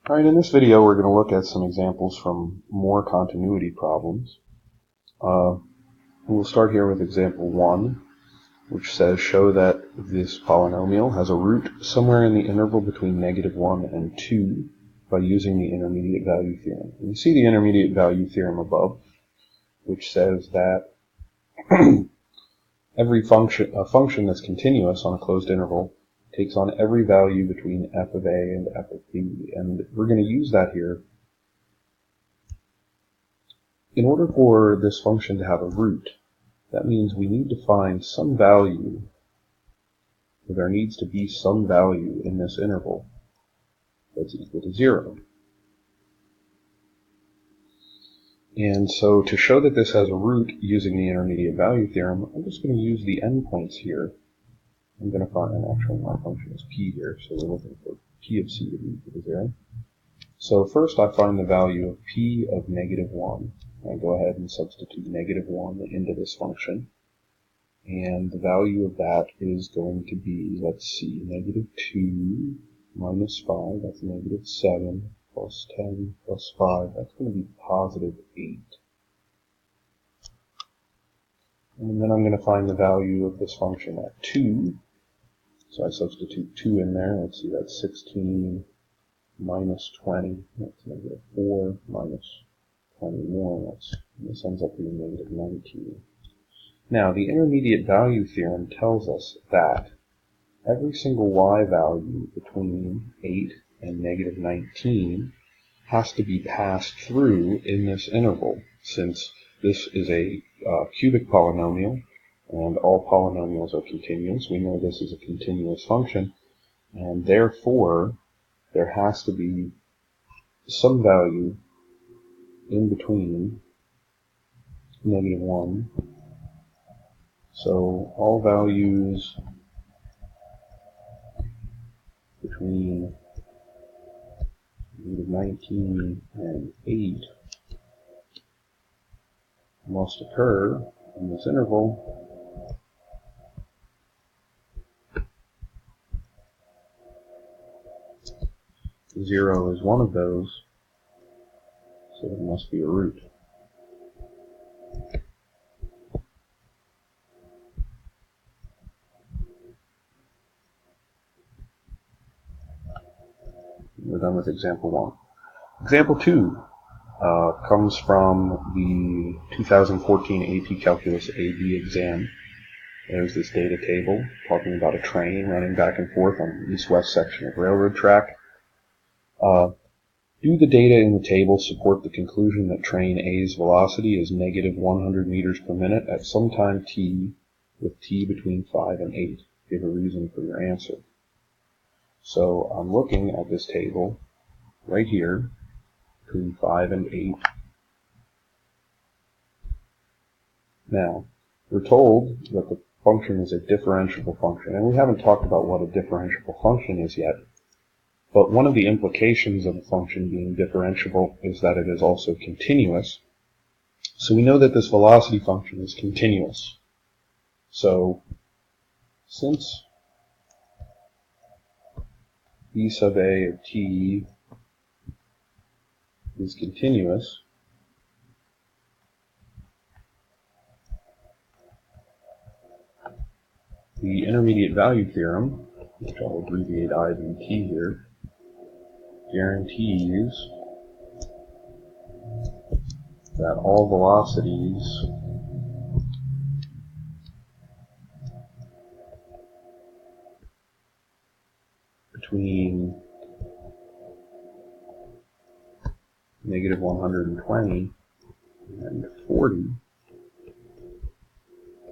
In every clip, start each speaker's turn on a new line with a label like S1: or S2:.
S1: Alright, in this video we're going to look at some examples from more continuity problems. We'll start here with example 1, which says show that this polynomial has a root somewhere in the interval between -1 and 2 by using the intermediate value theorem. And you see the intermediate value theorem above, which says that a function that's continuous on a closed interval takes on every value between f of a and f of b, and we're going to use that here. In order for this function to have a root, that means we need to find some value, or there needs to be some value in this interval that's equal to 0. And so to show that this has a root using the intermediate value theorem, I'm just going to use the endpoints here. I'm going to find, actually my function is p here, so we're looking for p of c to be equal to 0. So first I find the value of p of -1. I go ahead and substitute -1 into this function. And the value of that is going to be, let's see, -2 minus 5, that's -7, plus 10 plus 5, that's going to be positive 8. And then I'm going to find the value of this function at 2. So I substitute 2 in there. Let's see, that's 16 minus 20. That's -4 minus 21. This ends up being -19. Now, the intermediate value theorem tells us that every single y value between 8 and -19 has to be passed through in this interval, since this is a cubic polynomial, and all polynomials are continuous. We know this is a continuous function, and therefore there has to be some value in between -1. So all values between -19 and 8 must occur in this interval. 0 is one of those, so there must be a root. We're done with example 1. Example 2 comes from the 2014 AP Calculus AB exam. There's this data table talking about a train running back and forth on the east-west section of railroad track. Do the data in the table support the conclusion that train A's velocity is -100 meters per minute at some time t, with t between 5 and 8? Give a reason for your answer. So I'm looking at this table right here, between 5 and 8. Now, we're told that the function is a differentiable function, and we haven't talked about what a differentiable function is yet. But one of the implications of a function being differentiable is that it is also continuous. So we know that this velocity function is continuous. So since b sub a of t is continuous, the intermediate value theorem, which I'll abbreviate I v t here, guarantees that all velocities between -120 and 40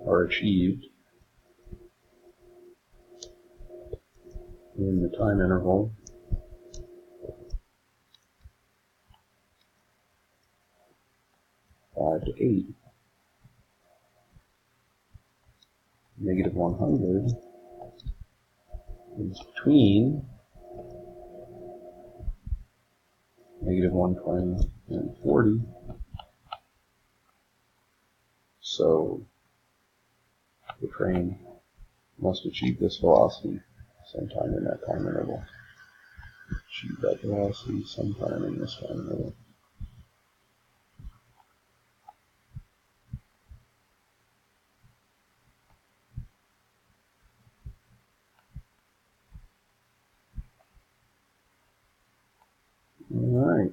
S1: are achieved in the time interval to 8. -100 is between -120 and 40. So the train must achieve this velocity sometime in that time interval. achieve that velocity sometime in this one. Alright.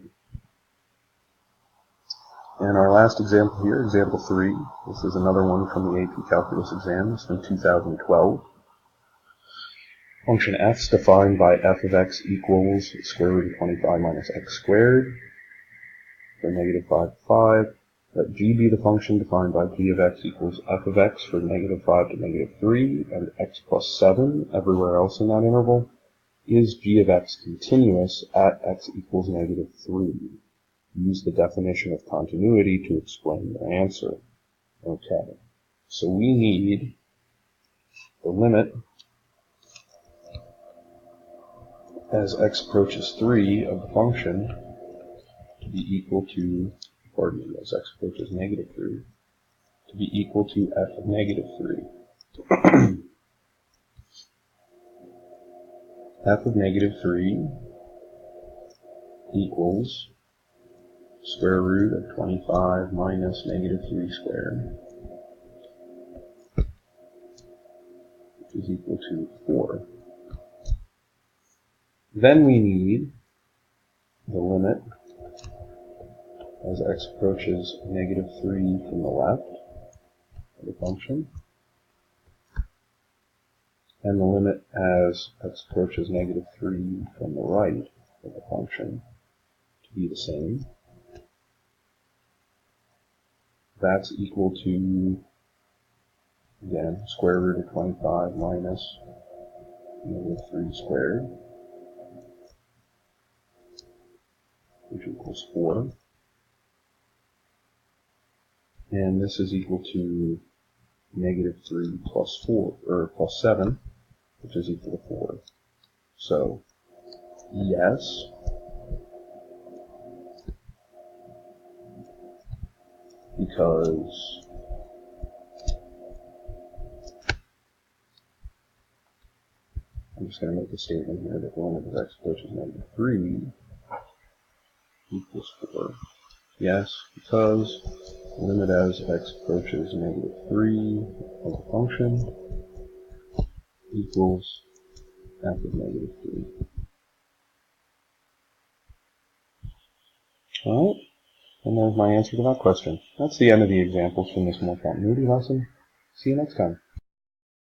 S1: And our last example here, example 3. This is another one from the AP Calculus exam. It's from 2012. Function f is defined by f of x equals square root of 25 minus x squared for negative 5 to 5. Let g be the function defined by g of x equals f of x for negative 5 to negative 3 and x plus 7 everywhere else in that interval. Is g of x continuous at x equals negative 3? Use the definition of continuity to explain your answer. Okay, so we need the limit as x approaches 3 of the function to be equal to, as x approaches negative 3, to be equal to f of negative 3. F of negative 3 equals square root of 25 minus negative 3 squared, which is equal to 4. Then we need the limit as x approaches negative 3 from the left of the function, and the limit as x approaches negative 3 from the right of the function to be the same. That's equal to, again, square root of 25 minus negative 3 squared, which equals 4. And this is equal to negative 3 plus 4, or plus 7, which is equal to 4. So, yes, because I'm just going to make a statement here that the limit of x approaches negative 3 equals 4. Yes, because the limit as x approaches negative 3 of the function equals f of negative 3. Alright, and there's my answer to that question. That's the end of the examples from this more continuity lesson. See you next time.